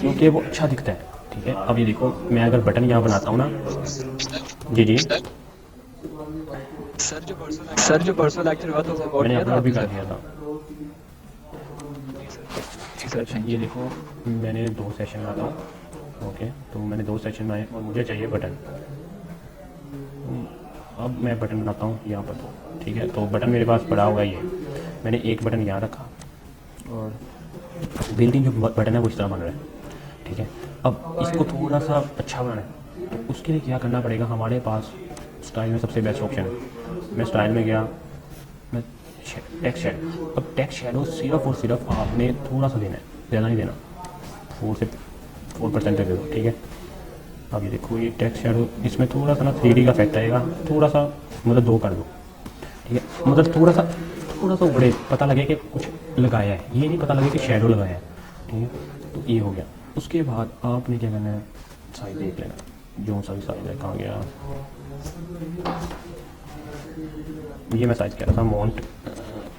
क्योंकि वो अच्छा दिखता है। ठीक है, अब ये देखो मैं अगर बटन यहाँ बनाता हूँ ना। जी जी, सर जो परसों लेक्चर हुआ था उसको रिकॉर्ड मैंने किया था अपलोड भी आपने कर सर? दिया था। जी सर, थैंक ये यू। देखो मैंने 2 सेशन लाता हूँ। ओके, तो मैंने 2 सेशन बनाए और मुझे चाहिए बटन। अब मैं बटन बनाता हूँ यहाँ पर। ठीक है, तो बटन मेरे पास पड़ा होगा ये। मैंने एक बटन यहाँ रखा और बिल्डिंग जो बटन है वो इस तरह बन रहा है। ठीक है, अब इसको थोड़ा सा अच्छा बनाना है तो उसके लिए क्या करना पड़ेगा। हमारे पास स्टाइल में सबसे बेस्ट ऑप्शन है। मैं स्टाइल में गया, मैं टेक्स्ट शेडो। अब टेक्स्ट शेडो सिर्फ और सिर्फ आपने थोड़ा सा देना है, ज़्यादा नहीं देना। 4% दे दो। ठीक है, अब ये देखो ये टेक्स्ट शेडो, इसमें थोड़ा सा ना 3D का इफेक्ट आएगा। थोड़ा सा मतलब 2 कर दो। ठीक है, मतलब थोड़ा सा उभरे, पता लगे कि कुछ लगाया है, ये नहीं पता लगे कि शेडो लगाया है। ठीक है, तो ये हो गया। उसके बाद आपने क्या करना है, साइज देख लेना, जो सा भी साइज है। कहाँ गया ये, मैं साइज कह रहा था मोंटे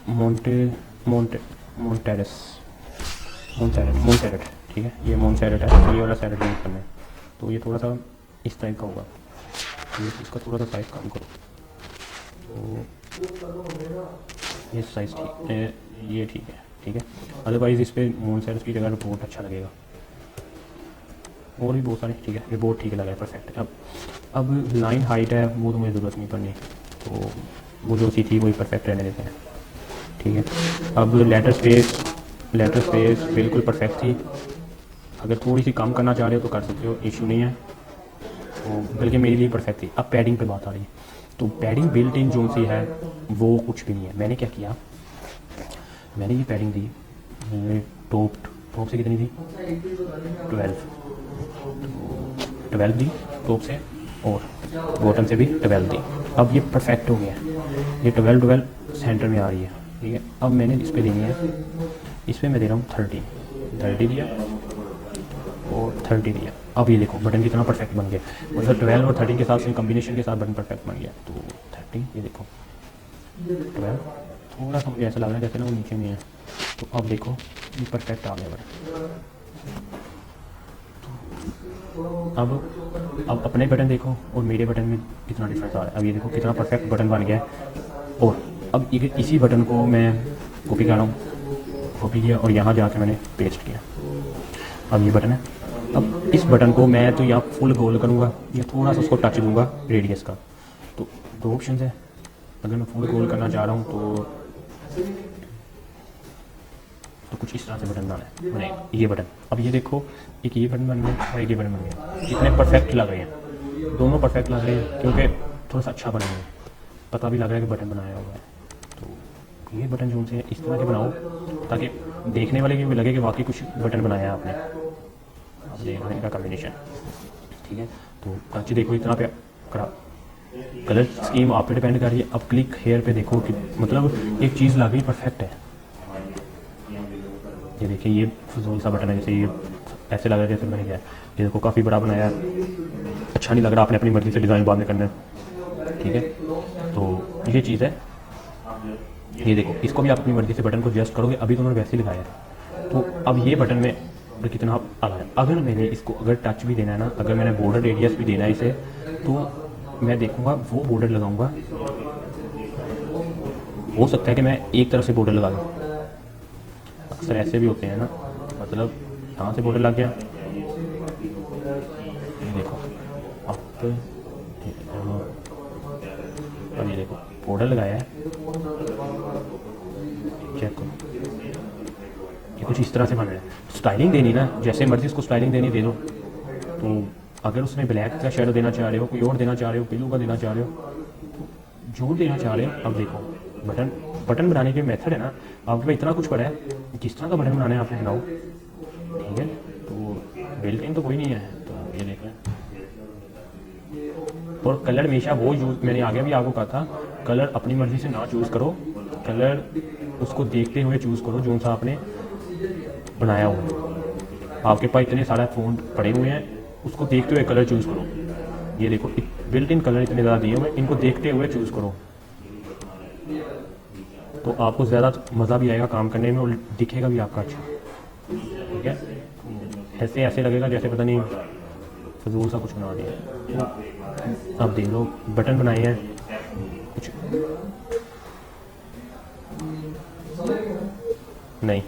मोंटे मोंटेरस मोंटेरेट। ठीक है, ये मोंटेरेट है, ये वाला सैरेट यूज करना है। तो ये थोड़ा सा इस टाइप का होगा, तो इसका थोड़ा सा साइज कम करो। तो ये साइज़ ठीक है, ये ठीक है। ठीक है, अदरवाइज़ इस पर मोंटेरेट की जगह रिपोर्ट अच्छा लगेगा, और भी बहुत सारे। ठीक है, रिपोर्ट ठीक लगा है, परफेक्ट है। अब लाइन हाइट है वो तो मुझे ज़रूरत नहीं पड़नी, तो वो जो सी थी वही परफेक्ट रहने देते हैं। ठीक है, अब लेटर स्पेस बिल्कुल परफेक्ट थी। अगर थोड़ी सी कम करना चाह रहे हो तो कर सकते हो, इशू नहीं है। तो बल्कि मेरे लिए परफेक्ट थी। अब पैडिंग पे बात आ रही है, तो पैडिंग बिल्ट इन जो सी है वो कुछ भी नहीं है। मैंने क्या किया, मैंने ये पैडिंग दी, टॉप से कितनी थी, 12 दी टॉप से, और बॉटम से भी 12 दी। अब ये परफेक्ट हो गया, ये 12 सेंटर में आ रही है। ठीक है, अब मैंने इस पर देनी है, इस पर मैं दे रहा हूँ 30 दिया और 30 दिया। अब ये देखो बटन कितना परफेक्ट बन गया, मतलब 12 और 13 के साथ से कम्बिनेशन के साथ बटन परफेक्ट बन गया। तो 30, ये देखो 12, थोड़ा सा मुझे ऐसा लग रहा है जैसे ना वो नीचे में है। तो अब देखो ये परफेक्ट आ गया बटन। अब अपने बटन देखो और मेरे बटन में कितना डिफरेंस आ रहा है। अब ये देखो कितना परफेक्ट बटन बन गया है। और अब इसी बटन को मैं कॉपी कर रहा हूँ, कॉपी किया और यहाँ जाके मैंने पेस्ट किया। अब ये बटन है, अब इस बटन को मैं तो यहाँ फुल गोल करूँगा या थोड़ा सा उसको टच दूंगा रेडियस का। तो 2 ऑप्शन है, अगर मैं फुल गोल करना चाह रहा हूँ तो कुछ इस तरह से बटन बनेगा, ये बटन। अब ये देखो एक ये बटन बन गया और एक ये बटन बन गया, कितने परफेक्ट लग रहे हैं, दोनों परफेक्ट लग रहे हैं क्योंकि थोड़ा सा अच्छा बना है, पता भी लग रहा है कि बटन बनाया हुआ है। तो ये बटन जो से इस तरह के बनाओ ताकि देखने वाले को भी लगे कि वाकई कुछ बटन बनाया है आपने। अब देख रहे हैं इनका कॉम्बिनेशन। ठीक है, तो अच्छी देखो इतना पे कलर स्कीम आप पे डिपेंड कर रही है। अब क्लिक हेयर पे देखो कि मतलब एक चीज़ लग गई परफेक्ट है। ये देखिए ये फजूल सा बटन है, जैसे ये ऐसे लग रहा है जैसे मैंने किया। ये देखो काफ़ी बड़ा बनाया है, अच्छा नहीं लग रहा, आपने अपनी मर्ज़ी से डिज़ाइन बाद में करना है। ठीक है, तो ये चीज़ है। ये देखो इसको भी आप अपनी मर्ज़ी से बटन को एडजस्ट करोगे, अभी तो उन्होंने वैसे ही लगाया है। तो अब ये बटन में कितना आ रहा है, अगर मैंने इसको अगर टच भी देना है ना, अगर मैंने बॉर्डर रेडियस भी देना है इसे, तो मैं देखूँगा वो बॉर्डर लगाऊँगा। हो सकता है कि मैं एक तरफ से बॉर्डर लगा दूँ, अक्सर ऐसे भी होते हैं ना, मतलब यहाँ से बॉर्डर लग गया। ये देखो अब ये देखो बॉर्डर लगाया है, चेक करो ये कुछ इस तरह से बन रहा है। स्टाइलिंग देनी ना, जैसे मर्जी उसको स्टाइलिंग देनी दे दो। तो अगर उसमें ब्लैक का शेडो देना चाह रहे हो, कोई और देना चाह रहे हो, ब्लू का देना चाह रहे हो, तो जो देना चाह रहे हो। अब देखो बटन बनाने के मेथड है ना, आपके पास इतना कुछ पड़ा है, किस तरह का बटन बनाना है आपने बनाओ। ठीक है, तो बिल्ट इन तो कोई नहीं है, तो ये देख लें। और कलर हमेशा वो यूज़, मैंने आगे भी आपको कहा था, कलर अपनी मर्ज़ी से ना चूज़ करो, कलर उसको देखते हुए चूज़ करो जो सा आपने बनाया हुआ। आपके पास इतने सारे फ़ोन पड़े हुए हैं, उसको देखते हुए कलर चूज़ करो। ये देखो बिल्ट इन कलर इतने ज़्यादा दिए हुए, इनको देखते हुए चूज़ करो, तो आपको ज़्यादा मज़ा भी आएगा काम करने में और दिखेगा भी आपका अच्छा। ठीक है। ऐसे ऐसे लगेगा जैसे पता नहीं फजूल सा कुछ बना दिया। तो अब देख लो बटन बनाए हैं कुछ नहीं।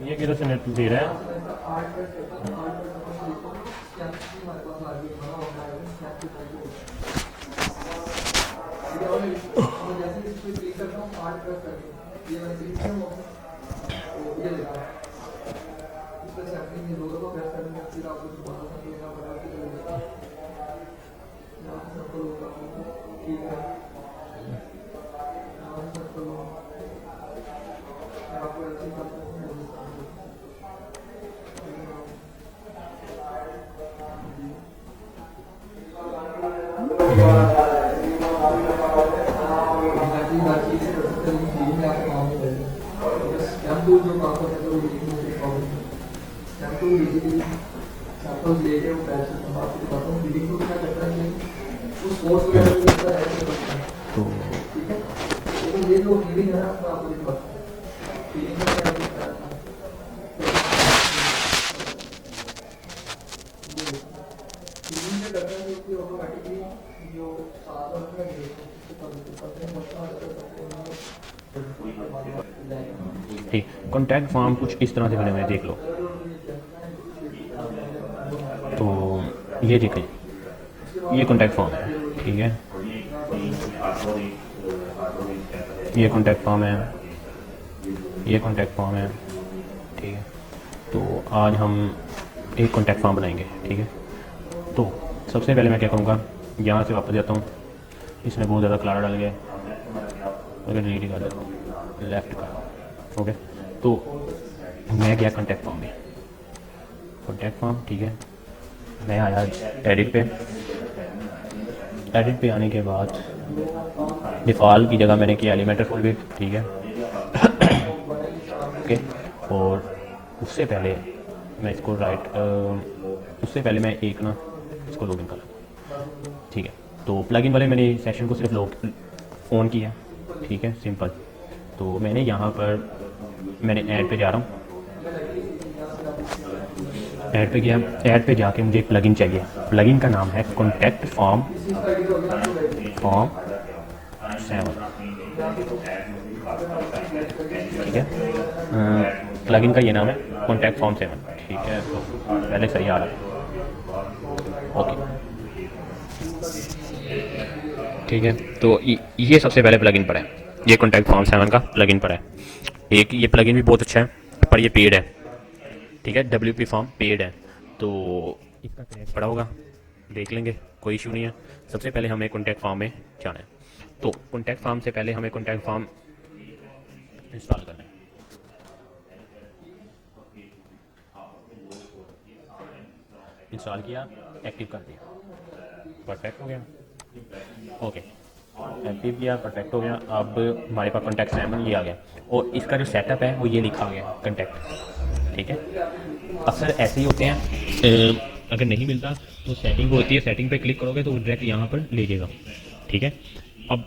ये किधर से नेट दे रहा है? तो ठीक, कॉन्टैक्ट फॉर्म कुछ इस तरह से बने हुए हैं, देख लो। तो ये देखें, ये कॉन्टैक्ट फॉर्म है, ठीक है। ये कॉन्टैक्ट फॉर्म है, ये कॉन्टैक्ट फॉर्म है, ठीक है। तो आज हम एक कॉन्टैक्ट फॉर्म बनाएंगे, ठीक है। तो सबसे पहले मैं क्या करूँगा, यहाँ से वापस जाता हूँ, इसमें बहुत ज़्यादा कलर डाल गया, अगर डिलीट कर देता हूँ, लेफ्ट का, ओके। तो मैं गया कॉन्टैक्ट फॉर्म में, कॉन्टैक्ट फॉर्म, ठीक है। मैं आया एडिट पे, एडिट पे आने के बाद डिफ़ॉल्ट की जगह मैंने किया एलिमेंटर फुल विड्थ, ठीक है। ओके, और उससे पहले मैं इसको उससे पहले मैं एक ना इसको लॉगिन कर लूँ, ठीक है। तो प्लगइन वाले मैंने सेशन को सिर्फ ऑन किया, ठीक है, सिंपल। तो मैंने यहाँ पर मैंने ऐड पे जा रहा हूँ, ऐड पे गया, ऐड पे जाके मुझे एक प्लगइन चाहिए। प्लगइन का नाम है कॉन्टैक्ट फॉर्म 7, ठीक है। प्लगइन का ये नाम है कॉन्टैक्ट फॉर्म 7, ठीक है। तो पहले सही आ रहा है, ओके, ठीक है। तो ये सबसे पहले प्लगइन पर है, ये कॉन्टैक्ट फॉर्म 7 का प्लगइन पर है। एक ये प्लगइन भी बहुत अच्छा है, पर ये पेड है, ठीक है। WP फॉर्म पेड है, तो इसका क्रैश पड़ा होगा, देख लेंगे, कोई इशू नहीं है। सबसे पहले हमें कॉन्टैक्ट फॉर्म में जाना है। तो कॉन्टैक्ट फॉर्म से पहले हमें कॉन्टैक्ट फॉर्म इंस्टॉल करना है। इंस्टॉल किया, एक्टिव कर दिया, परफेक्ट हो गया, ओके। एक्टिव किया, परफेक्ट हो गया। अब हमारे पास कॉन्टैक्ट 7 ये आ गया, और इसका जो सेटअप है वो ये लिखा गया कॉन्टैक्ट, ठीक है। अक्सर ऐसे ही होते हैं, अगर नहीं मिलता तो सेटिंग होती है, सेटिंग पे क्लिक करोगे तो डायरेक्ट यहाँ पर ले जाएगा, ठीक है। अब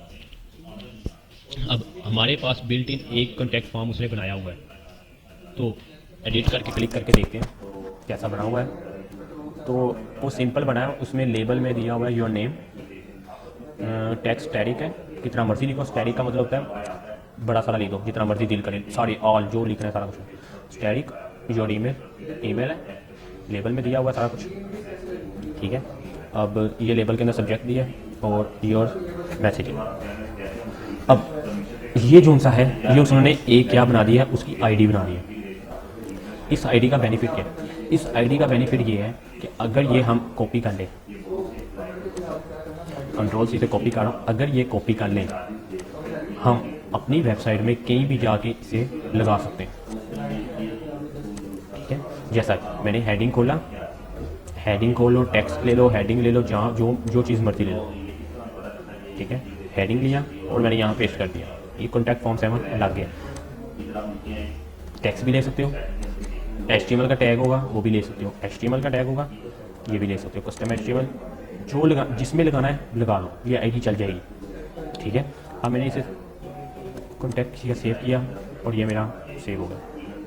हमारे पास बिल्ट इन एक कॉन्टैक्ट फॉर्म उसने बनाया हुआ है, तो एडिट करके क्लिक करके देखते हैं कैसा बना हुआ है। तो वो सिंपल बना है, उसमें लेबल में दिया हुआ है योर नेम, टेक्स्ट स्टैटिक है, कितना मर्जी लिखो। स्टैटिक का मतलब होता है बड़ा सारा लिख दो, जितना मर्जी दिल करे, सॉरी ऑल जो लिखना है सारा कुछ। स्टैटिक योर ईमेल है, लेबल में दिया हुआ सारा कुछ, ठीक है। अब ये लेबल के अंदर सब्जेक्ट दिया है और योर मैसेज। अब ये जो सा है, ये उन्होंने एक क्या बना दिया है, उसकी आईडी बना दी है। इस आईडी का बेनिफिट क्या है, इस आईडी का बेनिफिट ये है कि अगर ये हम कॉपी कर लें, कंट्रोल सी से कॉपी कर रहा हूँ, अगर ये कॉपी कर लें हम अपनी वेबसाइट में कहीं भी जाके इसे लगा सकते हैं। ठीक है, जैसा मैंने हेडिंग खोला, हेडिंग खोलो, टेक्स्ट ले लो, हेडिंग ले लो, जहाँ जो चीज़ मर्जी ले लो। ठीक है, हेडिंग लिया और मैंने यहाँ पेस्ट कर दिया, ये कॉन्टैक्ट फॉर्म 7 लग गया। टेक्स्ट भी ले सकते हो, HTML का टैग होगा वो भी ले सकते हो, HTML का टैग होगा ये भी ले सकते हो, कस्टम HTML जो लगा जिसमें लगाना है लगा लो, ये आईडी चल जाएगी। ठीक है, अब मैंने इसे कॉन्टैक्ट किया, सेव किया और ये मेरा सेव हो गया।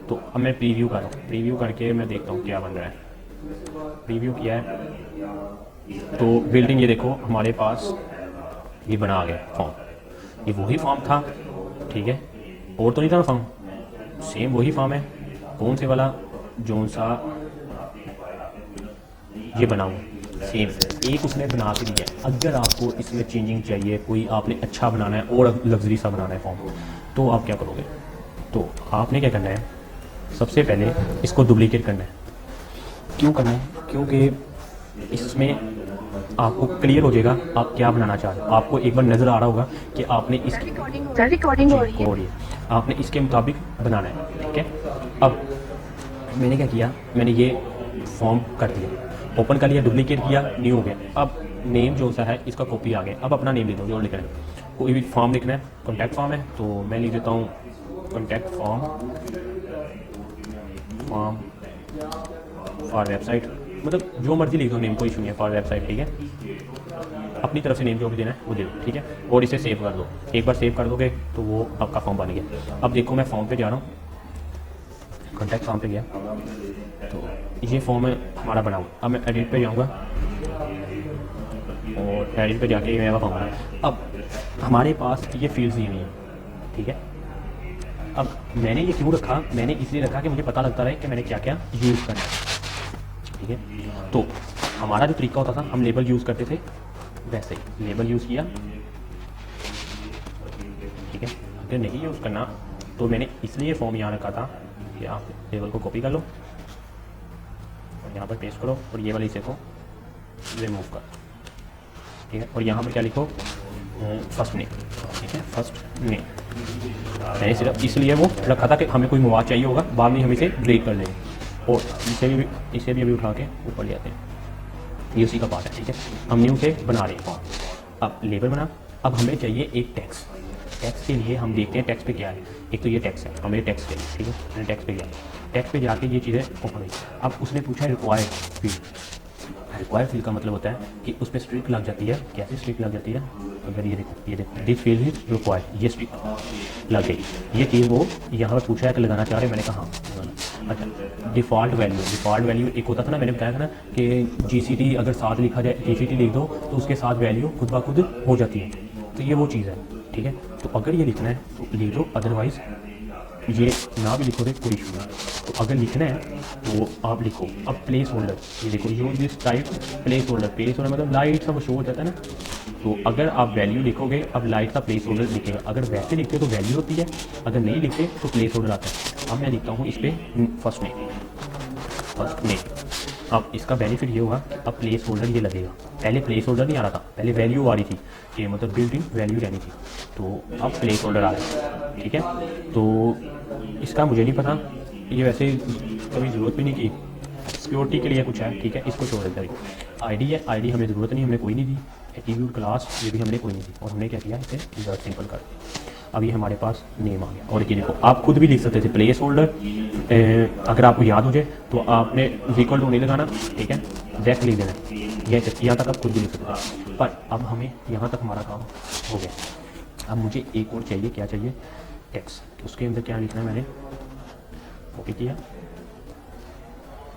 तो अब मैं प्रीव्यू कर रहा हूँ, प्रीव्यू करके मैं देखता हूँ क्या बन रहा है। प्रीव्यू किया है तो बिल्डिंग ये देखो हमारे पास ये बना आ गया फॉर्म, ये वही फॉर्म था। ठीक है, और तो नहीं था ना फॉर्म, सेम वही फॉर्म है। कौन से वाला, जो सा ये बना हुआ सेम एक उसने बना के दिया है। अगर आपको इसमें चेंजिंग चाहिए, कोई आपने अच्छा बनाना है और लग्जरी सा बनाना है फॉर्म, तो आप क्या करोगे, तो आपने क्या करना है, सबसे पहले इसको डुप्लीकेट करना है। क्यों करना है, क्योंकि इसमें आपको क्लियर हो जाएगा आप क्या बनाना चाह रहे हो। आपको एक बार नज़र आ रहा होगा कि आपने इस रिकॉर्डिंग हो रही है, आपने इसके मुताबिक बनाना है। ठीक है, अब मैंने क्या किया, मैंने ये फॉर्म कर दिया, ओपन कर लिया, डुप्लीकेट किया, न्यू हो गया। अब नेम जो सा है इसका कॉपी आ गया। अब अपना नेम लिख दो जो लिखना है, कोई भी फॉर्म लिखना है, कॉन्टैक्ट फॉर्म है तो मैं लिख देता हूँ कॉन्टैक्ट फॉर्म फॉर वेबसाइट, मतलब जो मर्जी लिख दो नेम, कोई इशू नहीं है, फॉर वेबसाइट। ठीक है, अपनी तरफ से नेम जो भी देना है वो दे दो। ठीक है, और इसे सेव कर दो, एक बार सेव कर दोगे तो वो आपका फॉर्म बन गया। अब देखो मैं फॉर्म पे जा रहा हूँ, कॉन्टैक्ट फॉर्म पे गया तो ये फॉर्म है हमारा बना हुआ। अब मैं एडिट पे जाऊँगा और एडिट पे जाके मेरा फॉर्म बना। अब हमारे पास ये फील्ड्स ही नहीं है। ठीक है, अब मैंने ये क्यों रखा, मैंने इसलिए रखा कि मुझे पता लगता रहे कि मैंने क्या क्या यूज़ करना है। ठीक है, तो हमारा जो तरीका होता था हम लेबल यूज़ करते थे, वैसे ही लेबल यूज़ किया। ठीक है, अगर नहीं यूज़ करना तो मैंने इसलिए फॉर्म यहाँ रखा था कि आप लेबल को कॉपी कर लो और यहाँ पर पेस्ट करो और ये वाले हिस्से को रिमूव कर। ठीक है, और यहाँ पर क्या लिखो, फर्स्ट नेम। ठीक है, फर्स्ट नेम मैंने सिर्फ इसलिए वो रखा था कि हमें कोई मवाद चाहिए होगा, बाद में हम इसे ब्रेक कर देंगे। और इसे भी अभी उठा के ऊपर ले आते हैं, ये उसी का पार्ट है। ठीक है, हम न्यू से बना रहे हैं। अब लेबल बना, अब हमें चाहिए एक टैक्स। टैक्स के लिए हम देखते हैं टैक्स पे क्या है। एक तो ये टैक्स है, हमें टैक्स चाहिए। ठीक है, मैंने टैक्स पे गया, टैक्स पे जाके ये चीज़ें ओपन हुई। अब उसने पूछा रिक्वायर्ड फील्ड। रिक्वायर्ड फील्ड का मतलब होता है कि उस पर स्ट्रिक लग जाती है। कैसे स्ट्रिक लग जाती है, अगर ये देखो दिस फील्ड इज रिक्वायर्ड, ये स्ट्रिक लग गई। ये चीज़ वो यहाँ पर पूछा है कि लगाना चाह रहे, मैंने कहा हाँ। अच्छा, डिफ़ॉल्ट वैल्यू एक होता था ना, मैंने बताया था ना कि GCT अगर साथ लिखा जाए, GCT लिख दो तो उसके साथ वैल्यू खुद ब खुद हो जाती है। तो ये वो चीज़ है। ठीक है, तो अगर ये लिखना है तो लिख दो, अदरवाइज़ ये ना भी लिखो तो कोई इशू नहीं। तो अगर लिखना है तो आप लिखो। अब प्लेस होल्डर, ये देखो use this type place holder मतलब लाइट सा वो शो हो जाता है ना। तो अगर आप वैल्यू लिखोगे, अब लाइट सा प्लेस होल्डर लिखेगा। अगर वैसे लिखते तो वैल्यू होती है, अगर नहीं लिखते तो प्लेस होल्डर आता है। अब मैं लिखता हूँ इस पर फर्स्ट नेम। अब इसका बेनिफिट ये होगा कि अब प्लेस होल्डर ये लगेगा। पहले प्लेस होल्डर नहीं आ रहा था, पहले वैल्यू आ रही थी, ये मतलब बिल्ट इन वैल्यू रहनी थी। तो अब प्लेस होल्डर आ रहा है। ठीक है, तो इसका मुझे नहीं पता, ये वैसे कभी ज़रूरत भी नहीं की, सिक्योरिटी के लिए कुछ है। ठीक है, इसको छोड़ देते हैं। आईडी है, आईडी हमें ज़रूरत नहीं, हमने कोई नहीं दी। एट्रीब्यूट क्लास ये भी हमने कोई नहीं दी, और हमने क्या किया, इसे इंसर्ट सिंपल कर दिया। अब ये हमारे पास नेम आ गया। और ये देखो आप खुद भी लिख सकते थे प्लेस होल्डर, अगर आपको याद हो जाए तो आपने इक्वल टू नहीं लगाना। ठीक है, जैसे लिख देना, यह यहाँ तक आप खुद भी लिख सकते हैं। पर अब हमें यहाँ तक हमारा काम हो गया। अब मुझे एक और चाहिए, क्या चाहिए, टेक्स्ट। उसके अंदर क्या लिखना है, मैंने कॉपी किया,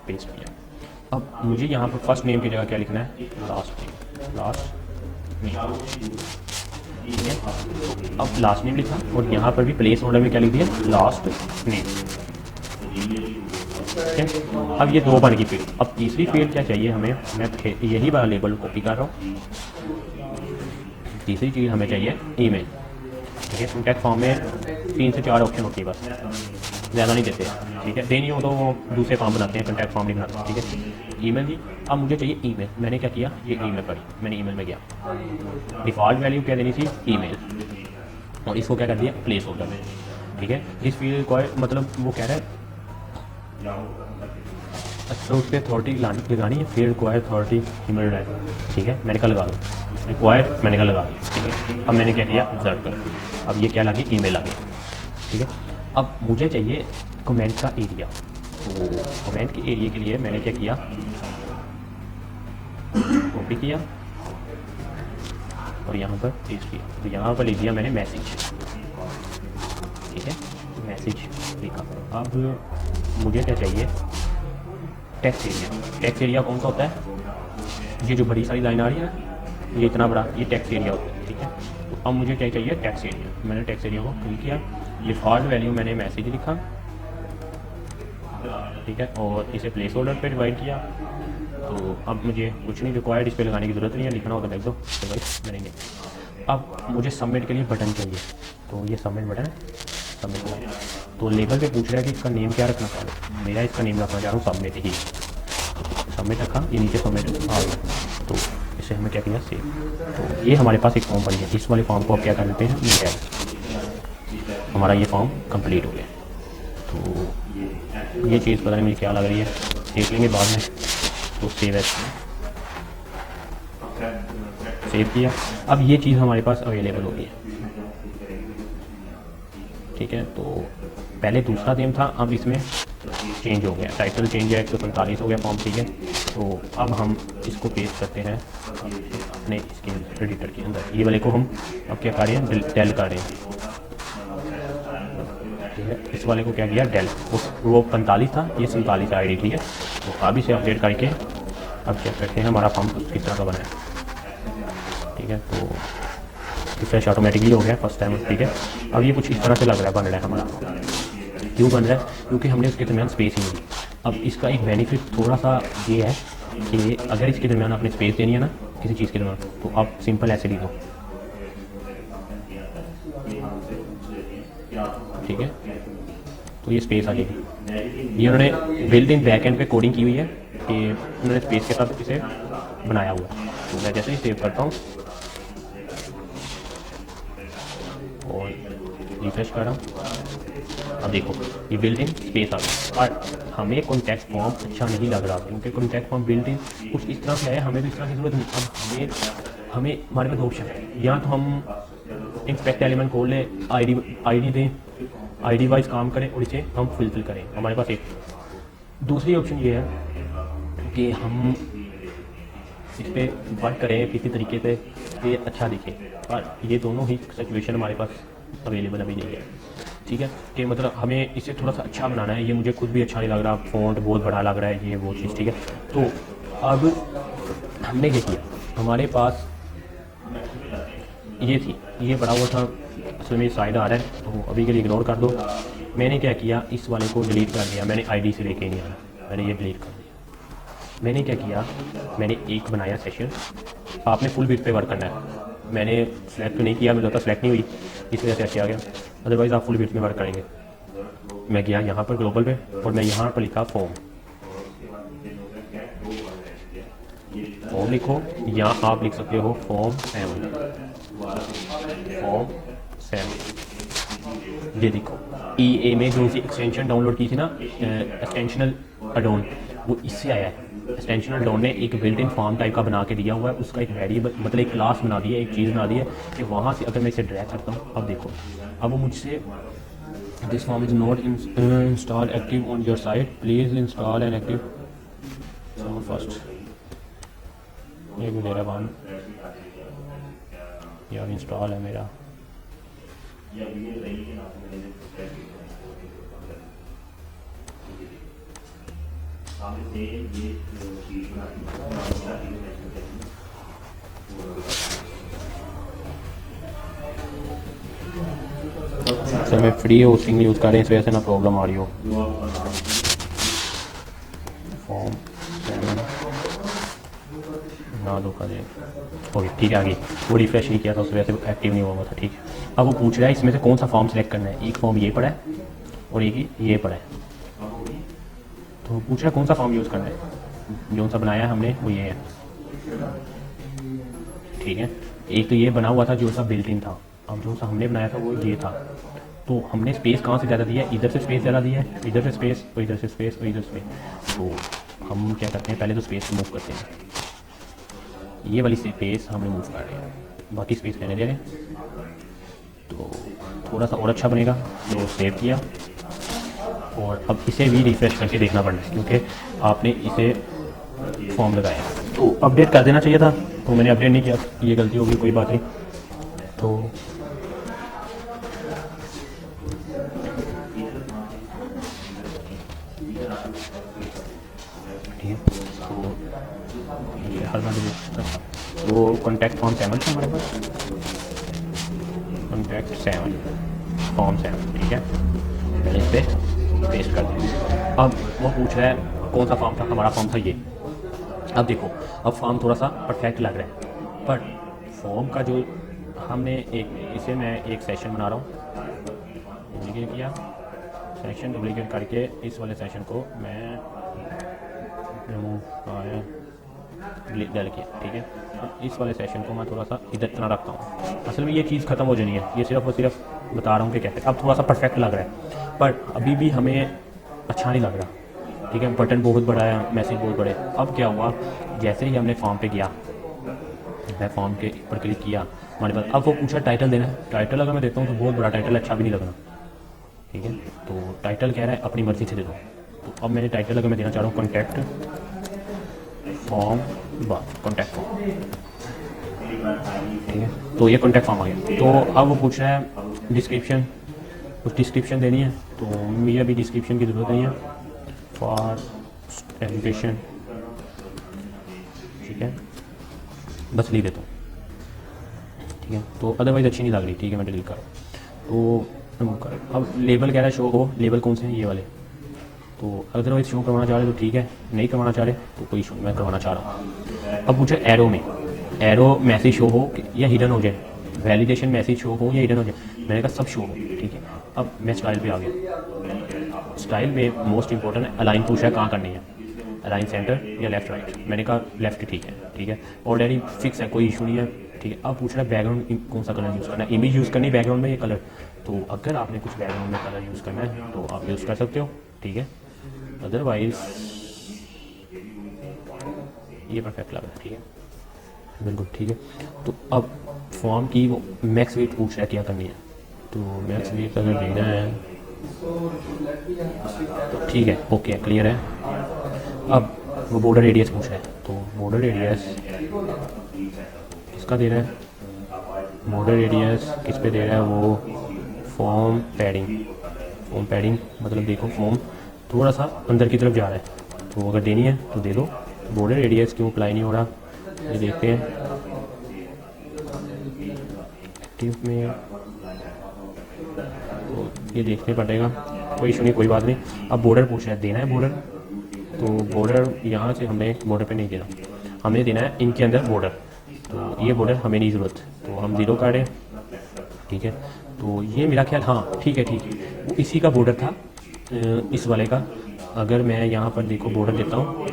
पेस्ट किया। अब मुझे यहाँ पर फर्स्ट नेम की जगह क्या लिखना है, लास्ट नेम। ठीक है, अब लास्ट नेम लिखा और यहाँ पर भी प्लेस होल्डर में क्या लिख दिया, लास्ट नेम। ठीक है, अब ये दो बन गई फील्ड। अब तीसरी फील्ड क्या चाहिए हमें, मैं यही वाला लेबल कॉपी कर रहा हूँ। तीसरी चीज़ हमें चाहिए ईमेल। ठीक है, कॉन्टैक्ट फॉर्म में 3 से 4 ऑप्शन होती है बस। ज़्यादा नहीं देते, ठीक है। देनी हो तो वो दूसरे फॉर्म बनाते हैं, कॉन्टैक्ट फॉर्म नहीं बनाते, ठीक है। ईमेल दी, अब मुझे चाहिए ईमेल। मैंने क्या किया, ये ईमेल पढ़ी, मैंने ईमेल में गया, डिफ़ॉल्ट वैल्यू क्या देनी थी, ईमेल, और इसको क्या कर दिया, प्लेस होल्डर में, ठीक है। इस फील्ड को मतलब वो कह रहा है अच्छा उस पर अथॉरिटी लगानी है, फील्ड रिक्वायर अथॉरिटी ईमेल है, ठीक है। मैंने कहा लगा दो, रिक्वायर मैंने कहा लगा दिया, ठीक है। अब मैंने क्या किया, इंसर्ट कर, अब ये क्या लगी, ईमेल आ गई, ठीक है। अब मुझे चाहिए कमेंट का एरिया, तो कमेंट के एरिया के लिए मैंने क्या किया, कॉपी किया और यहाँ पर पेस्ट किया, तो यहाँ पर लिख दिया मैंने मैसेज, ठीक है, मैसेज लिखा। अब मुझे क्या चाहिए, टेक्स्ट एरिया। टेक्स्ट एरिया कौन सा होता है, ये जो बड़ी सारी लाइन आ रही है ना, ये इतना बड़ा, ये टेक्स्ट एरिया होता है, ठीक है। तो अब मुझे क्या चाहिए, टेक्स्ट एरिया। मैंने टेक्स्ट एरिया को क्लिक किया, डिफ़ॉल्ट वैल्यू मैंने मैसेज लिखा, ठीक है, और इसे प्लेस होल्डर पे डिवाइड किया। तो अब मुझे कुछ नहीं रिक्वायर्ड इस पर लगाने की ज़रूरत नहीं है, लिखना होगा देख दो, मैंने नहीं। अब मुझे सबमिट के लिए बटन चाहिए, तो ये सबमिट बटन है, सबमिट बटन। तो लेबल पे पूछ रहा है कि इसका नेम क्या रखना चाह रहे हो, मेरा इसका नेम रखना चाह रहा हूँ सबमिट ही, सबमिट रखा, ये नीचे सबमिट आ गया। तो इसे हमें क्या किया, सेव। तो ये हमारे पास एक फॉर्म बन गया, इस वाले फॉर्म को आप क्या कर लेते हैं, ये हमारा ये फॉर्म कंप्लीट हो गया। तो ये चीज़ पता नहीं मुझे क्या लग रही है, देख लेंगे बाद में। तो सेव है, सेव किया। अब ये चीज़ हमारे पास अवेलेबल हो गई है, ठीक है। तो पहले दूसरा थीम था, अब इसमें चेंज हो गया, टाइटल चेंज है, 145 हो गया फॉर्म, ठीक है। तो अब हम इसको पेस्ट करते हैं अपने इसके एडिटर के अंदर, ये वाले को हम अब क्या कर रहे हैं, डेल कर रहे हैं, ठीक है। इस वाले को क्या किया, डेल, वो 45 था, ये 47 आई डी, ठीक है। तो अब इसे अपडेट करके अब चेक करते हैं हमारा फॉर्म किस तरह का बना है, ठीक है। तो रिफ्रेश ऑटोमेटिकली हो गया फर्स्ट टाइम, ठीक है। अब ये कुछ इस तरह से लग रहा है, बन रहा है हमारा। क्यों बन रहा है, क्योंकि हमने उसके दरमियान स्पेस ही नहीं दी। अब इसका एक बेनिफिट थोड़ा सा ये है कि अगर इसके दरमियान आपने स्पेस देनी है ना किसी चीज़ के दरमियान, तो आप सिंपल ऐसे लिख दो, ठीक है। तो ये स्पेस आ जाएगी। ये उन्होंने बिल्ट इन बैक एंड पे कोडिंग की हुई है कि उन्होंने स्पेस के साथ इसे बनाया हुआ है। तो मैं जैसे ही सेव करता हूँ और रिफ्रेश कर रहा हूँ, अब देखो ये बिल्ट इन स्पेस आ गया। और हमें कॉन्टैक्ट फॉर्म अच्छा नहीं लग रहा, क्योंकि कॉन्टैक्ट फॉर्म बिल्ट इन कुछ इस तरह से है, हमें तो इस तरह की जरूरत नहीं। अब हमें हमारे पास दो ऑप्शन है, या तो हम इंस्पेक्ट एलिमेंट खोल लें, आईडी दें, आईडी वाइज काम करें और इसे हम फुलफिल करें, हमारे पास एक। दूसरी ऑप्शन ये है कि हम इस पर वर्क करें किसी तरीके से ये अच्छा दिखे, और ये दोनों ही सिचुएशन हमारे पास अवेलेबल अभी नहीं है, ठीक है। कि मतलब हमें इसे थोड़ा सा अच्छा बनाना है, ये मुझे खुद भी अच्छा नहीं लग रहा, फ़ॉन्ट बहुत बड़ा लग रहा है, ये वो चीज़, ठीक है। तो अब हमने क्या किया, हमारे पास ये थी, ये बड़ा हुआ था, असल में साइड आ रहा है, तो अभी के लिए इग्नोर कर दो। मैंने क्या किया, इस वाले को डिलीट कर दिया, मैंने आईडी से लेके नहीं आया, मैंने ये डिलीट कर दिया। मैंने क्या किया, मैंने एक बनाया सेशन, आपने फुल बिट पे वर्क करना है। मैंने सेलेक्ट नहीं किया, मुझे लगता सेलेक्ट नहीं हुई, इस वजह से अच्छे आ गया, अदरवाइज़ आप फुल बिट में वर्क करेंगे। मैं गया यहाँ पर ग्लोबल पे और मैं यहाँ पर लिखा फॉर्म, फॉर्म लिखो, या आप लिख सकते हो फॉर्म 7, फॉर्म 7। ये देखो EA में जो सी एक्सटेंशन डाउनलोड की थी ना, एक्सटेंशनल अडोन, वो इससे आया है। एक्सटेंशनल अडोन ने एक बिल्ट इन फॉर्म टाइप का बना के दिया हुआ है, उसका एक वेरिएबल मतलब एक क्लास बना दिया, एक चीज़ बना दी है कि वहाँ से अगर मैं इसे ड्रैग करता हूँ, अब देखो, अब वो मुझसे this form is not install active on your site, please install an active first. ये भी मेरा काम यार इंस्टॉल है मेरा, सर मैं फ्री होस्टिंग यूज़ कर रहे हैं, इस वजह से ना प्रॉब्लम आ रही हो। फॉर्म ना धोखा दे, ओके ठीक है, आगे वो रिफ्रेश नहीं किया था, उस वजह से एक्टिव नहीं हुआ था, ठीक है। अब वो पूछ रहा है इसमें से कौन सा फॉर्म सेलेक्ट करना है। एक फॉर्म ये पड़ा है और एक ही ये पड़ा है। तो पूछ रहा कौन सा फॉर्म यूज़ करना है, जो सा बनाया है हमने वो ये है, ठीक है। एक तो ये बना हुआ था जो सा बिल्ट इन था, अब जो सा हमने बनाया था वो ये था। तो हमने स्पेस कहाँ से ज़्यादा दिया है, इधर से स्पेस ज़्यादा दिया है, इधर से स्पेस और इधर से स्पेस और इधर स्पेस। तो हम क्या करते हैं, पहले तो स्पेस मूव करते हैं, ये वाली स्पेस हम मूव कर रहे हैं, बाकी स्पेस रहने दे रहे हैं। तो थोड़ा सा और अच्छा बनेगा। तो सेव किया और अब इसे भी रिफ्रेश करके देखना पड़ना है क्योंकि आपने इसे फॉर्म लगाया। तो अपडेट कर देना चाहिए था, तो मैंने अपडेट नहीं किया, ये गलती होगी, कोई बात नहीं। तो ठीक है, तो ये हर बार तो कॉन्टैक्ट फॉर्म 7 था हमारे पास, कॉन्टैक्ट 7 फॉर्म 7, ठीक है। मैंने इस पर पेस्ट कर दिया। अब वो पूछ रहा है कौन सा फॉर्म था, हमारा फॉर्म था ये। अब देखो, अब फॉर्म थोड़ा सा परफेक्ट लग रहा है, पर फॉर्म का जो हमने इसे मैं एक सेशन बना रहा हूँ, डुप्लीकेट किया, सेशन डुप्लीकेट करके इस वाले सेशन को मैं रिमूव डल किया, ठीक है। अब इस वाले सेशन को मैं थोड़ा सा इधर तरह रखता हूँ। असल में ये चीज़ ख़त्म हो जानी है, ये सिर्फ और सिर्फ बता रहा हूँ कि कैसे। अब थोड़ा सा परफेक्ट लग रहा है, पर अभी भी हमें अच्छा नहीं लग रहा, ठीक है। बटन बहुत बड़ा है, मैसेज बहुत बड़े। अब क्या हुआ, जैसे ही हमने फॉर्म पे गया, मैं फॉर्म के ऊपर क्लिक किया हमारे पास, अब वो पूछा टाइटल देना है। टाइटल अगर मैं देता हूँ तो बहुत बड़ा टाइटल, अच्छा भी नहीं लगना, ठीक है। तो टाइटल कह रहा है अपनी मर्ज़ी से दे दो। तो अब मैंने टाइटल अगर मैं देना चाह रहा हूँ कॉन्टैक्ट फॉर्म, बस कॉन्टैक्ट फॉर्म, ठीक है। तो ये कॉन्टैक्ट फॉर्म आ गया। तो अब वो पूछ रहा है डिस्क्रिप्शन, कुछ डिस्क्रिप्शन देनी है, तो मुझे अभी डिस्क्रिप्शन की ज़रूरत नहीं है फॉर एजुकेशन, ठीक है, बस लिख देता हूँ, ठीक है। तो अदरवाइज़ अच्छी नहीं लग रही, ठीक है, मैं डिलीट कर रहा हूँ। तो रिमूव कर। अब लेबल कह रहा है शो हो, लेबल कौन से हैं, ये वाले। तो अदरवाइज़ शो करवाना चाह रहे तो ठीक है, नहीं करवाना चाह रहे तो कोई इशू नहीं, मैं करवाना चाह रहा हूँ। अब पूछे एरो में, एरो मैसेज शो हो या हिडन हो जाए, वैलिडेशन मैसेज शो हो या हिडन हो जाए। मैंने कहा सब शो हो, ठीक है। अब मैं स्टाइल पे आ गया। स्टाइल में मोस्ट इंपॉर्टेंट है अलाइन, पूछा है कहाँ करनी है, अलाइन सेंटर या लेफ्ट राइट। मैंने कहा लेफ्ट, ठीक है, ठीक है, ऑलरेडी फिक्स है, कोई इशू नहीं है, ठीक है। अब पूछ रहा है बैकग्राउंड कौन सा कलर यूज़ करना है, इमेज यूज़ करनी बैकग्राउंड में, ये कलर। तो अगर आपने कुछ बैकग्राउंड में कलर यूज़ करना है तो आप यूज़ कर सकते हो, ठीक है। अदरवाइज ये परफेक्ट लग रहा है, ठीक है, बिल्कुल ठीक है। तो अब फॉर्म की वो मैक्स वेट पूछ रहा है क्या करनी है। तो मैक्स वेट अगर देना है तो ठीक है, ओके, क्लियर है। अब वो बॉर्डर रेडियस पूछ रहा है, तो बॉर्डर रेडियस किसका दे रहा है, बॉर्डर रेडियस किस पे दे रहा है वो, फॉर्म पैडिंग। फॉर्म पैडिंग मतलब देखो फॉर्म थोड़ा सा अंदर की तरफ जा रहा है, तो अगर देनी है तो दे दो। बॉर्डर रेडियस क्यों अप्लाई नहीं हो रहा, ये देखते हैं एक्टिव में, तो ये देखने पड़ेगा, कोई इशू नहीं, कोई बात नहीं। अब बॉर्डर पूछ रहा है, देना है बॉर्डर, तो बॉर्डर यहाँ से हमने बॉर्डर पे नहीं देना, हमें देना है इनके अंदर बॉर्डर। तो ये बॉर्डर हमें नहीं ज़रूरत, तो हम 0 काटें, ठीक है। तो ये मेरा ख्याल, हाँ ठीक है, ठीक है, वो इसी का बॉर्डर था, इस वाले का। अगर मैं यहाँ पर देखो बॉर्डर देता हूँ,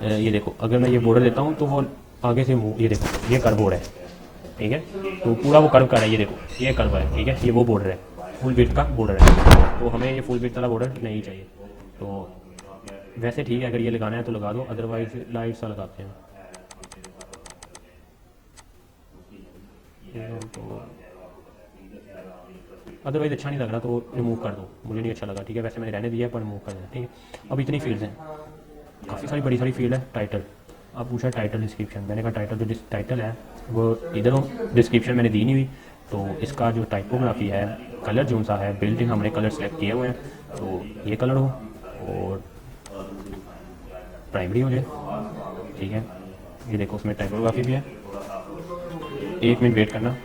ये देखो, अगर मैं ये बॉर्डर देता हूँ तो वो आगे से ये देखो, ये कर्व हो रहा है, ठीक है। तो पूरा वो कर्व कर रहा है, ये देखो, ये कर्व है, ठीक है, ये वो बॉर्डर है, फुल विड्थ का बॉर्डर है। तो हमें ये फुल विड्थ वाला बॉर्डर नहीं चाहिए। तो वैसे ठीक है, अगर ये लगाना है तो लगा दो, अदरवाइज लाइट सा लगाते हैं। तो अदरवाइज अच्छा नहीं लग रहा तो रिमूव कर दो, मुझे नहीं अच्छा लगा, ठीक है। वैसे मैंने रहने दिया है, पर रिमूव कर देना, ठीक है। अब इतनी फील्ड्स हैं, काफ़ी सारी बड़ी सारी फील्ड है। टाइटल, अब पूछा टाइटल डिस्क्रिप्शन, मैंने कहा टाइटल जो टाइटल है वो इधर हो, डिस्क्रिप्शन मैंने दी नहीं हुई। तो इसका जो टाइपोग्राफी है, कलर जो सा है, बिल्ट इन हमने कलर सेलेक्ट किए हुए हैं, तो ये कलर हो और प्राइमरी हो जाए, ठीक है। ये देखो उसमें टाइपोग्राफी भी है। 1 मिनट वेट करना,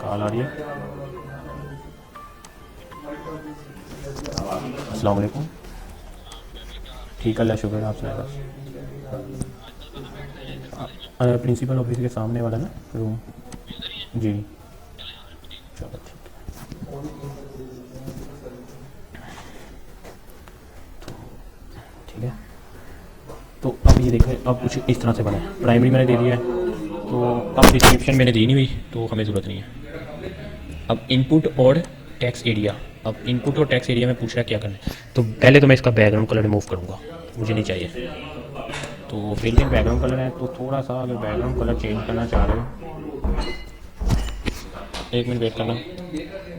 कॉल आ रही है। अस्सलाम वालेकुम, ठीक, अल्लाह शुक्र, आप सुनाए बस। प्रिंसिपल ऑफिस के सामने वाला ना रूम, जी, चलो ठीक है। अब ये देखें, अब कुछ इस तरह से बना है। प्राइमरी मैंने दे दिया है, तो अब डिस्क्रिप्शन मैंने दी नहीं हुई, तो हमें ज़रूरत नहीं है। अब इनपुट और टेक्स्ट एरिया, अब इनपुट और टेक्स्ट एरिया में पूछ रहा है क्या करना है। तो पहले तो मैं इसका बैकग्राउंड कलर रिमूव करूँगा, मुझे नहीं चाहिए। तो बिल्ट इन बैकग्राउंड कलर है, तो थोड़ा सा अगर बैकग्राउंड कलर चेंज करना चाह रहे हो, 1 मिनट वेट करना।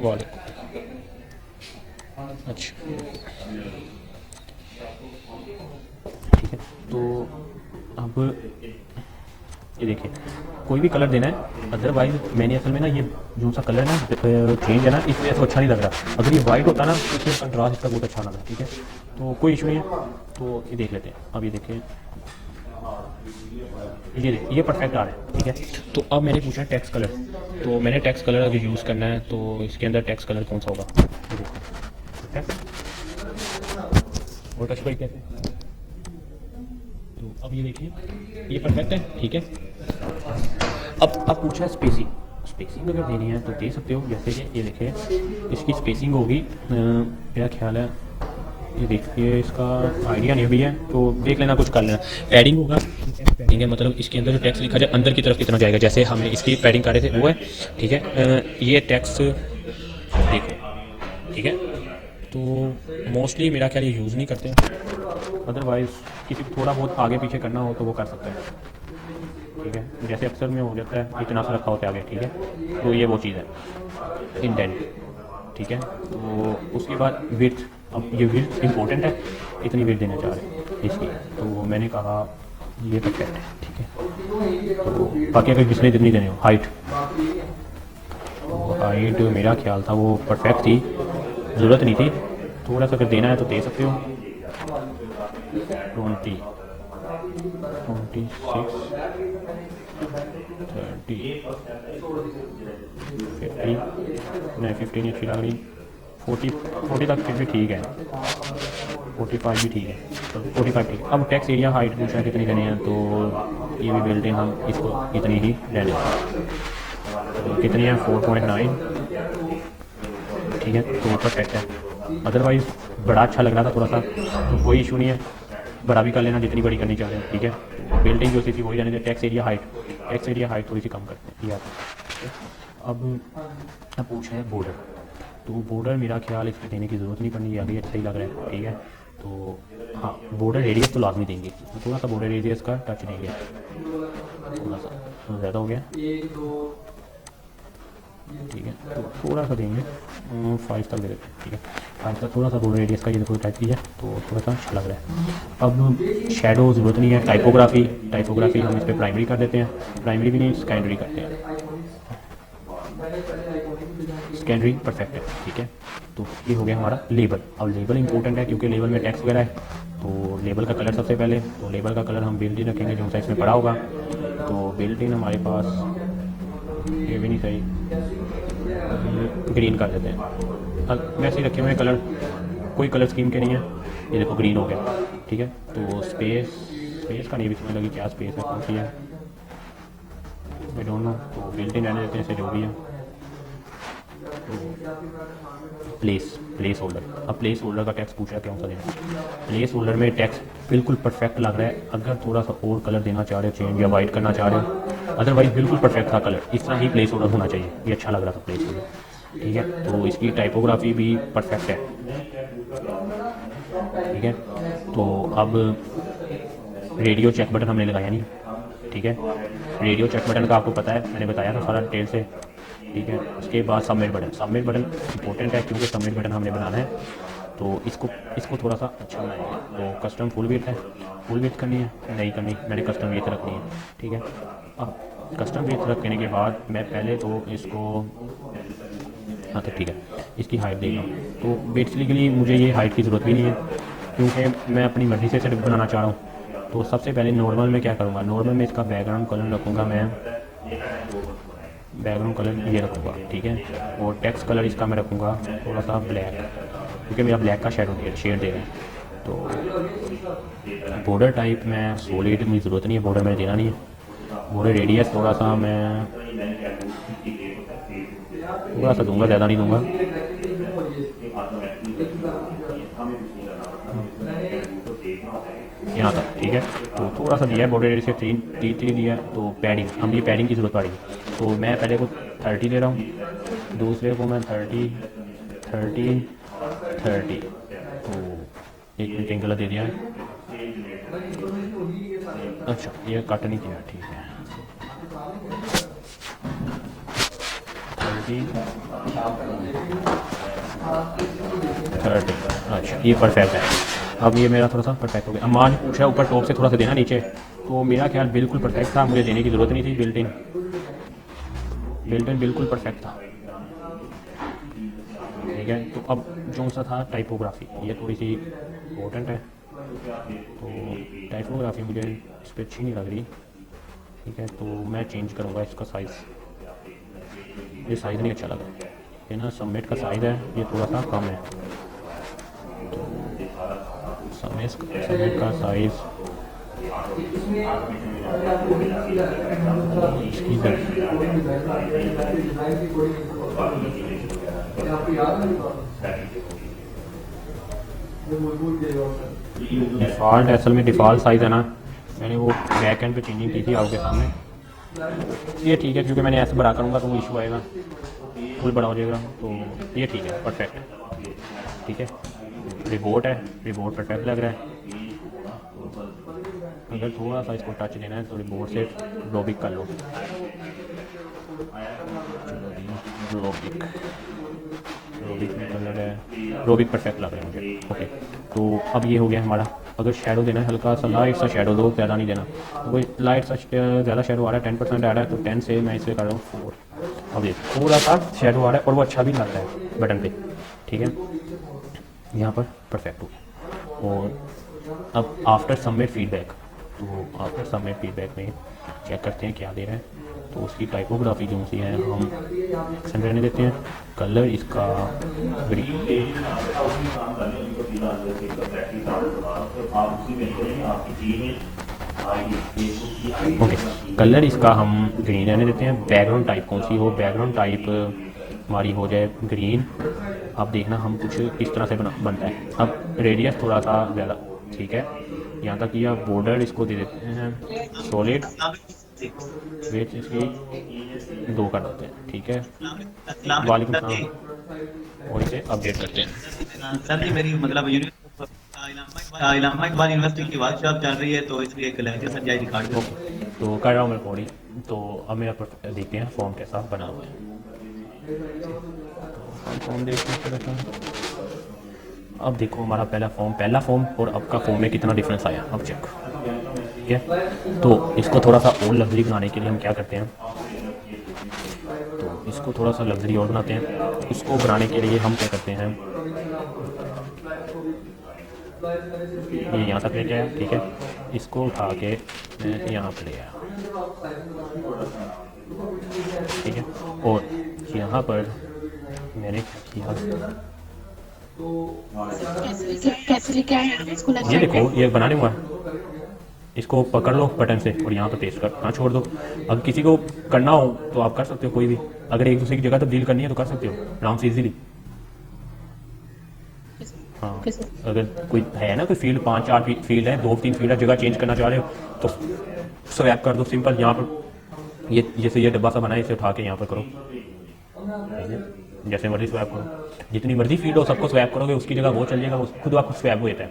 वो देखो, अच्छा ठीक है। तो अब ये देखिए, कोई भी कलर देना है, अदरवाइज मैंने असल में ना ये जो सा कलर है ना चेंज है ना, इसमें तो अच्छा नहीं लग रहा। अगर ये वाइट होता ना तो इसमें कंट्रास्ट इसका बहुत अच्छा लग रहा है, ठीक है। तो कोई इशू नहीं है, तो ये देख लेते हैं। अब ये देखिए, ये परफेक्ट आ रहा है, ठीक है। तो अब मैंने पूछा टेक्स्ट कलर, तो मैंने टेक्स्ट कलर अगर यूज़ करना है तो इसके अंदर टेक्स्ट कलर कौन सा होगा, ये देखो और टच कैसे। तो अब ये देखिए, ये परफेक्ट है, ठीक है। अब पूछा है स्पेसिंग अगर देनी है तो दे सकते हो, जैसे कि ये देखिए इसकी स्पेसिंग होगी, मेरा ख्याल है, ये देखिए इसका आइडिया नहीं भी है तो देख लेना, कुछ कर लेना। पैडिंग होगा, पैडिंग है मतलब इसके अंदर जो टेक्स्ट लिखा जाए अंदर की तरफ कितना जाएगा, जैसे हमने इसकी पैडिंग कर रहे थे वो है, ठीक है। ये टेक्स्ट देखो, ठीक है। तो मोस्टली मेरा ख्याल ये यूज़ नहीं करते, अदरवाइज़ किसी को थोड़ा बहुत आगे पीछे करना हो तो वो कर सकते हैं, ठीक है। जैसे अक्सर में हो जाता है इतना सा रखा होता है आगे, ठीक है। तो ये वो चीज़ है, इंडेंट, ठीक है। तो उसके बाद विड्थ, अब ये विड्थ इंपॉर्टेंट है, कितनी विड्थ देना चाह रहे हैं इसकी, तो मैंने कहा ये परफेक्ट है, ठीक है। तो बाकी अगर जिसने जितनी देनी हो, हाइट मेरा ख्याल था वो परफेक्ट थी, ज़रूरत नहीं थी। थोड़ा सा अगर देना है तो दे सकते हो, 20, 26, 30, 50, नहीं 50 नहीं अच्छी लग रही, 40 तक फिर भी ठीक है, 45 भी ठीक है, तो 45 ठीक है। अब टेक्स्ट एरिया हाइट पूछा कितनी देनी है, तो ये भी बिल्ट इन हम इसको इतनी ही लेने, तो कितनी है 4.9, ठीक है। तो परफेक्ट है, अदरवाइज़ बड़ा अच्छा लग रहा था थोड़ा सा, तो कोई इशू नहीं है, बड़ा भी कर लेना जितनी बड़ी करनी चाह रहे हैं, ठीक है। बिल्डिंग जो थी वही रहने दे। टेक्स्ट एरिया हाइट थोड़ी सी कम करते हैं, ये अब पूछा है बॉर्डर, तो बॉर्डर मेरा ख्याल इसमें देने की ज़रूरत नहीं पड़नी, ये अभी अच्छा ही लग रहा है, ठीक है। तो हाँ, बॉर्डर रेडियस तो लाजमी देंगे, थोड़ा सा बॉर्डर रेडियस का टच देंगे, थोड़ा सा ज़्यादा हो गया, ठीक है। तो थोड़ा सा देंगे, 5 तक दे देते हैं, ठीक है। 5 तक थोड़ा सा बॉर्डर रेडियस का ये देखो टाइप किया, तो थोड़ा सा अच्छा लग रहा है। अब शेडो ज़रूरत नहीं है, टाइपोग्राफी हम इस पर प्राइमरी कर देते हैं, प्राइमरी भी नहीं सेकेंडरी करते हैं, सेकेंडरी परफेक्ट है, ठीक है। तो ये हो गया हमारा लेबल। अब लेबल इंपॉर्टेंट है क्योंकि लेबल में टेक्स्ट वगैरह है, तो लेबल का कलर सबसे पहले, तो लेबल का कलर हम बिल्ट इन रखेंगे जो सा इसमें पड़ा होगा। तो बिल्ट इन हमारे पास ये भी नहीं सही, ग्रीन कर देते हैं। अब वैसे ही रखे हुए कलर, कोई कलर स्कीम के नहीं है, ये देखो ग्रीन हो गया, ठीक है। तो स्पेस का नहीं भी समझ लगी क्या स्पेस है कौन सी है, आई डोंट नो, तो बिल्ट इन रहने देते हैं, जो भी है। प्लेस होल्डर, अब प्लेस होल्डर का टेक्स्ट पूछा क्या सा देना। प्लेस होल्डर में टेक्स्ट बिल्कुल परफेक्ट लग रहा है, अगर थोड़ा सा और कलर देना चाह रहे हो, चेंज या वाइट करना चाह रहे हो, अदरवाइज बिल्कुल परफेक्ट था कलर, इस तरह ही प्लेस होल्डर होना चाहिए, ये अच्छा लग रहा था प्लेस होल्डर, ठीक है। तो इसकी टाइपोग्राफी भी परफेक्ट है, ठीक है। तो अब रेडियो चेक बटन हमने लगाया नहीं, ठीक है। रेडियो चेक बटन का आपको पता है, मैंने बताया था सारा डिटेल से, ठीक है। उसके बाद सबमिट बटन इंपॉर्टेंट है क्योंकि सबमिट बटन हमने बनाना है, तो इसको थोड़ा सा अच्छा बनाएंगे। तो कस्टम फुल विड्थ है, फुल विड्थ करनी है, नहीं करनी, मैंने कस्टम विड्थ रखनी है, ठीक है। अब कस्टम विड्थ रखने के बाद मैं पहले तो इसको, हाँ तो ठीक है, इसकी हाइट देगा। तो बेसिकली मुझे ये हाइट की ज़रूरत भी नहीं है क्योंकि मैं अपनी मर्ज़ी से सिर्फ बनाना चाह रहा हूँ। तो सबसे पहले नॉर्मल में क्या करूँगा, नॉर्मल में इसका बैकग्राउंड कलर रखूँगा, मैं बैकग्राउंड कलर ये रखूँगा, ठीक है। और टेक्स्ट कलर इसका मैं रखूँगा थोड़ा सा ब्लैक, क्योंकि मेरा ब्लैक का शेड दे रहा है। तो बॉर्डर टाइप में सॉलिड, मुझे ज़रूरत नहीं है, बॉर्डर में देना नहीं है। बॉर्डर रेडियस थोड़ा सा दूंगा, ज़्यादा नहीं दूंगा। यहाँ तक, ठीक है। तो थोड़ा सा दिया है बॉर्डर एरिया से 3 दिया है। तो पैडिंग, हम ये पैडिंग की ज़रूरत पड़ेगी। तो मैं पहले को 30 ले रहा हूँ, दूसरे को मैं 30 तो 1 मिनट एंगल दे दिया है। अच्छा ये कट नहीं किया, ठीक है। 30 अच्छा ये परफेक्ट है। अब ये मेरा थोड़ा सा परफेक्ट हो गया। अम्मा ने पूछा ऊपर टॉप से थोड़ा सा देना नीचे, तो मेरा ख्याल बिल्कुल परफेक्ट था, मुझे देने की ज़रूरत नहीं थी। बिल्ट इन बिल्कुल परफेक्ट था, ठीक है। तो अब जो सा था टाइपोग्राफी, ये थोड़ी सी इम्पोर्टेंट है। तो टाइपोग्राफी मुझे इस पर अच्छी नहीं लग रही, ठीक है। तो मैं चेंज करूँगा इसका साइज़, ये साइज़ नहीं अच्छा लगा। ये ना सबमिट का साइज़ है, ये थोड़ा सा कम है। तो सबमिट का साइज़ डिफ़ॉल्ट, असल में डिफ़ॉल्ट साइज़ है ना, मैंने वो बैक एंड पे चेंजिंग की थी आपके सामने। ये ठीक है, क्योंकि मैंने ऐसे बड़ा करूँगा तो वो इशू आएगा, फुल बड़ा हो जाएगा। तो ये ठीक है, परफेक्ट है, ठीक है। रिपोर्ट है, रिपोर्ट परफेक्ट लग रहा है। अगर थोड़ा सा इसको टच देना है तो रिपोर्ट से रोबिक कर लो। रोबिक में कलर है, रोबिक परफेक्ट लग रहा है मुझे, ओके। तो अब ये हो गया हमारा। अगर शेडो देना है, हल्का सा लाइट सा शेडो दो, ज़्यादा नहीं देना। तो कोई लाइट सा ज़्यादा शेडो आ रहा है, 10% आ रहा है, तो 10 से मैं इसे कर रहा हूँ 4। अब ये थोड़ा सा शेडो आ रहा है और वो अच्छा भी लगता है बटन पे, ठीक है। यहाँ पर परफेक्ट हो गया। और अब आफ्टर सबमिट फीडबैक, तो आफ्टर सबमिट फीडबैक में चेक करते हैं क्या दे रहा है। तो उसकी टाइपोग्राफी जो सी है हम एक्शन रहने देते हैं। कलर इसका ग्रीन, ओके, कलर इसका हम ग्रीन रहने देते हैं। बैकग्राउंड टाइप कौन सी हो, बैकग्राउंड टाइप हमारी हो जाए ग्रीन। अब देखना हम कुछ इस तरह से बनता है। अब रेडियस थोड़ा सा ज़्यादा, ठीक है। यहाँ तक यह बॉर्डर इसको दे देते हैं सॉलिड, वेट इसकी 2 कर देते हैं, ठीक है। वालेकुम सलाम, और इसे अपडेट करते हैं। सर जी मेरी मतलब इलाहाबाद यूनिवर्सिटी की वर्कशॉप चल रही है, तो इसलिए एक लेक्चर सर जाए रिकॉर्ड हो। तो कर रहा हूँ मैं रिकॉर्डिंग। तो अब मेरा देखते हैं फॉर्म कैसा बना हुआ है। तो फॉर्म देखते हैं। अब देखो हमारा पहला फॉर्म और अब का फॉर्म में कितना डिफरेंस आया, अब चेक, ठीक है। तो इसको थोड़ा सा और लग्जरी बनाने के लिए हम क्या करते हैं, तो इसको थोड़ा सा लग्जरी और बनाते हैं। इसको बनाने के लिए हम क्या करते हैं, ये यहाँ तक लेके आया, ठीक है। इसको उठा के मैं यहाँ पर ले आया, ठीक है। और यहाँ पर मैंने किया, कैसे लेके आए हैं इसको? ये देखो ये बनाने हुआ, इसको पकड़ लो बटन से और यहाँ पर पेस्ट कर, हाँ छोड़ दो। अब किसी को करना हो तो आप कर सकते हो, कोई भी। अगर एक दूसरे की जगह तब्दील करनी है तो कर सकते हो आराम से इजीली। हाँ, अगर कोई है ना, कोई फील्ड 5-4 फील्ड है, 2-3 फील्ड है, जगह चेंज करना चाह रहे हो तो स्वैप कर दो सिंपल। यहाँ पर ये जैसे ये डब्बा सा बना है, इसे उठा के यहाँ पर करो, जैसे मर्जी स्वैप करो। जितनी मर्जी फील्ड हो सबको स्वैप करोगे, उसकी जगह वो चल जाएगा, खुद आपको स्वैप हो जाता है,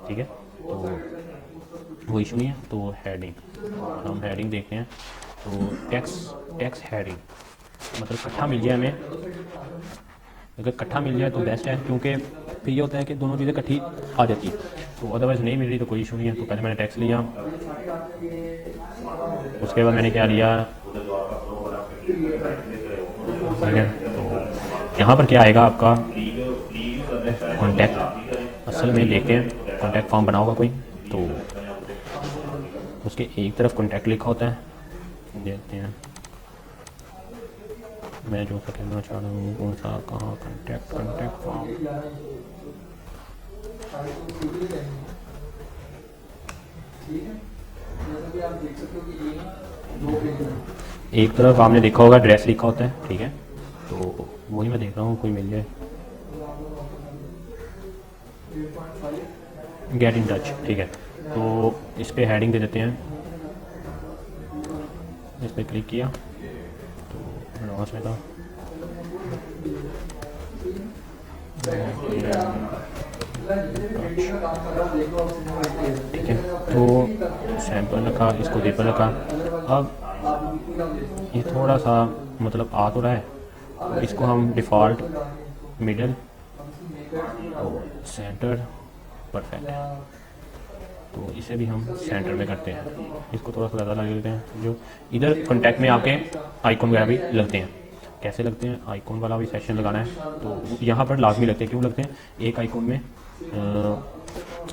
ठीक है। तो वो इशू नहीं है। तो हेडिंग, हम हेडिंग देखते हैं। तो टेक्स्ट हेडिंग मतलब इकट्ठा मिल जाए हमें, अगर इकट्ठा मिल जाए तो बेस्ट है, क्योंकि फिर ये होता है कि दोनों चीज़ें इकट्ठी आ जाती है। तो अदरवाइज़ नहीं मिल रही तो कोई इशू नहीं है। तो पहले मैंने टेक्स्ट लिया, उसके बाद मैंने क्या लिया, ठीक है। तो यहाँ पर क्या आएगा आपका कॉन्टैक्ट। असल में देखते हैं कॉन्टैक्ट फॉर्म बना होगा कोई, तो उसके एक तरफ कॉन्टैक्ट लिखा होता है, देखते हैं मैं जो सा कहना चाह रहा हूँ कौन सा, कहाँ कॉन्टैक्ट फॉर्म। एक तरफ आपने देखा होगा ड्रेस लिखा होता है, ठीक है। तो वही मैं देख रहा हूँ कोई मिल जाए, गेट इन टच, ठीक है। तो इस पर हेडिंग दे देते हैं, इस पर क्लिक किया तो एडवांस में था, ठीक है। तो सैंपल रखा, इसको पेपर रखा। अब ये थोड़ा सा मतलब आ तो रहा है, तो इसको हम डिफ़ॉल्ट, मिडल और सेंटर, परफेक्ट, तो इसे भी हम सेंटर में करते हैं। इसको थोड़ा सा ज़्यादा लगा देते हैं। जो इधर कॉन्टैक्ट में आपके आइकॉन वगैरह भी लगते हैं। कैसे लगते हैं? आइकॉन वाला भी सेक्शन लगाना है तो यहाँ पर लाजमी लगते हैं। क्यों लगते हैं? एक आइकॉन में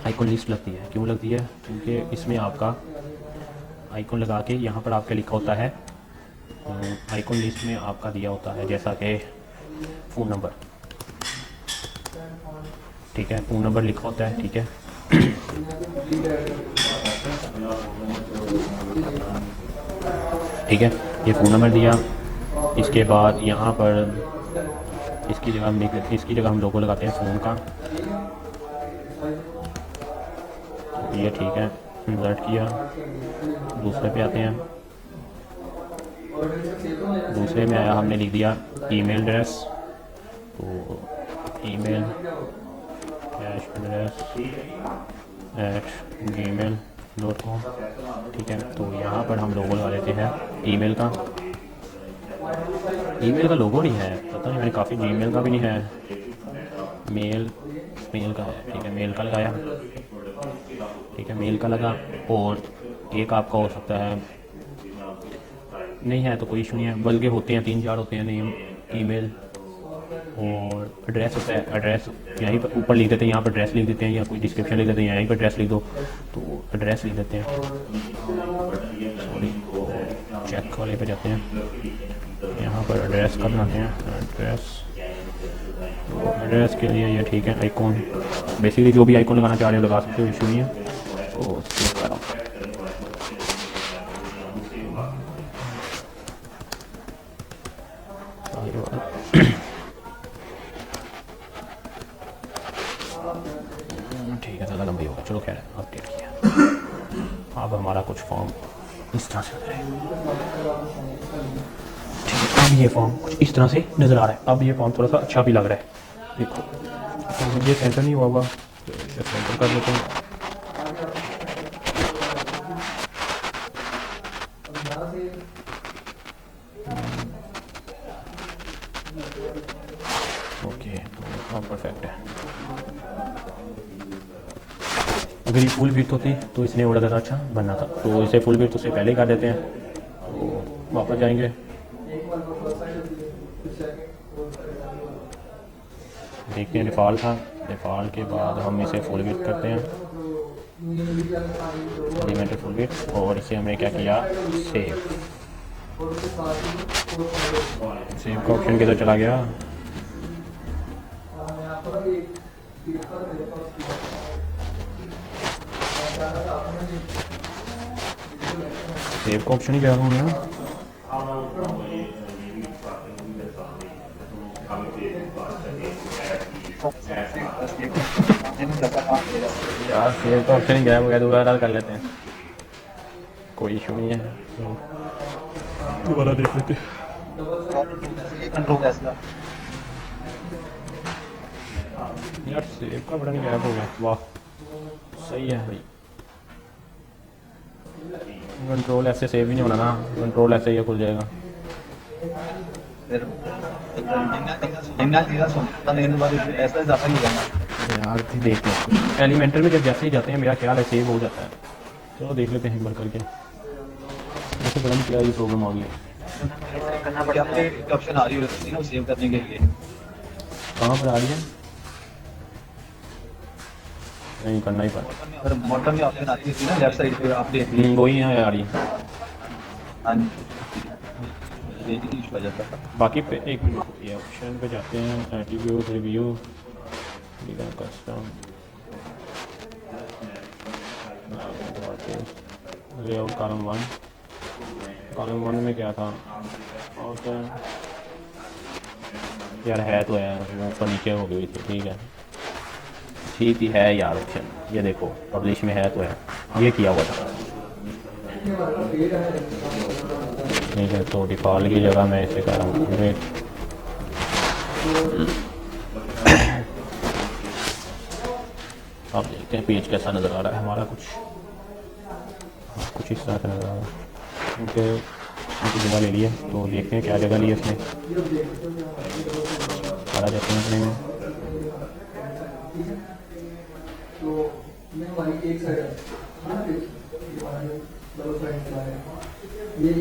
आइकॉन लिस्ट लगती है। क्यों लगती है? क्योंकि इसमें आपका आइकॉन लगा के यहाँ पर आपका लिखा होता है, आइकॉन लिस्ट में आपका दिया होता है जैसा कि फ़ोन नंबर, ठीक है, फ़ोन नंबर लिखा होता है, ठीक है। ठीक है, ये फ़ोन नंबर दिया। इसके बाद यहाँ पर इसकी जगह हम लिख लेते हैं, इसकी जगह हम लोगो लगाते हैं फ़ोन का, तो ये ठीक है। इंसर्ट किया, दूसरे पे आते हैं। दूसरे में आया, हमने लिख दिया ईमेल एड्रेस, तो ईमेल @gmail.com, ठीक है। तो यहाँ पर हम लोगो लगा देते हैं ईमेल का। ईमेल का लोगो नहीं है, पता नहीं, मैंने काफ़ी जीमेल का भी नहीं है, मेल का है, ठीक है। मेल का लगाया, ठीक है, मेल का लगा। और एक आपका हो सकता है, नहीं है तो कोई इशू नहीं है, बल्कि होते हैं 3-4 होते हैं नेम, ईमेल और एड्रेस होता है। एड्रेस यहीं पर ऊपर लिख देते हैं, यहाँ पर एड्रेस लिख देते हैं, या कोई डिस्क्रिप्शन लिख देते हैं, यहीं पर एड्रेस लिख दो, तो एड्रेस लिख देते हैं। सॉरी, चेक वाले पे जाते हैं, यहाँ पर एड्रेस का बनाते हैं। एड्रेस के लिए ये ठीक है। आइकॉन, बेसिकली जो भी आइकॉन लगाना चाह रहे हो लगा सकते हो, इशू नहीं है। तो सेव करो, ठीक है, ज़्यादा लंबी होगा, चलो खैर अपडेट किया। अब हमारा कुछ फॉर्म इस तरह से है, ठीक है। अब ये फॉर्म कुछ इस तरह से नज़र आ रहा है। अब ये फॉर्म थोड़ा सा अच्छा भी लग रहा है, देखो। तो ये सेंटर नहीं हुआ होगा, तो इसे सेंटर कर देते हैं। ओके, तो परफेक्ट है। अगर ये फुल विड्थ होती तो इसने और ज़्यादा अच्छा बनना था, तो इसे फुल विड्थ उससे पहले ही कर देते हैं। तो वापस जाएंगे, देखते हैं डिफ़ॉल्ट था, डिफ़ॉल्ट के बाद हम इसे फुल विड्थ करते हैं, एलिमेंट फुल विड्थ, और इसे हमने क्या किया, सेव का ऑप्शन किधर चला गया? सेव का ऑप्शन ही क्या हो गया? यार सेव का ऑप्शन ही गया, वो दोबारा कर लेते हैं, कोई इशू नहीं है, दोबारा देख लेते हैं। यार सेव का बटन गायब हो गया, वाह सही है भाई। कंट्रोल ऐसे सेव ही नहीं होना ना, कंट्रोल ऐसे ही खुल जाएगा। यार देखते हैं एलिमेंटर में जब जैसे ही जाते हैं, मेरा ख्याल है सेव हो जाता है। चलो देख लेते हैं एक बार करके। वैसे पता नहीं क्या ये प्रॉब्लम आ गई है, करना पड़ेगा, ऑप्शन आ रही है ना सेव करने के लिए। कहाँ पर आ रही है? नहीं करना ही पड़ा। और बॉटम में ऑप्शन आती है ना लेफ्ट साइड पे, आप देख वही यहाँ आ रही है। हाँ जी, इशू आ जाता है। बाकी पे एक मिनट, ये ऑप्शन पे जाते हैं, attribute, review, custom, layout, column 1 में क्या था? और क्या यार है तो है, ऊपर नीचे हो गई थी, ठीक है, ठीक ही है यार ऑप्शन। ये देखो पब्लिश में है तो है। ये किया हुआ था। ठीक है, तो डिफ़ॉल्ट की जगह मैं इसे कर रहा हूँ अपडेट। आप देखते हैं पेज कैसा नज़र आ रहा है हमारा, कुछ इस तरह का नज़र आ रहा है। क्योंकि उनकी जगह ले लिया, तो देखते हैं क्या जगह ली है इसने। सारा जाते हैं अपने में। ये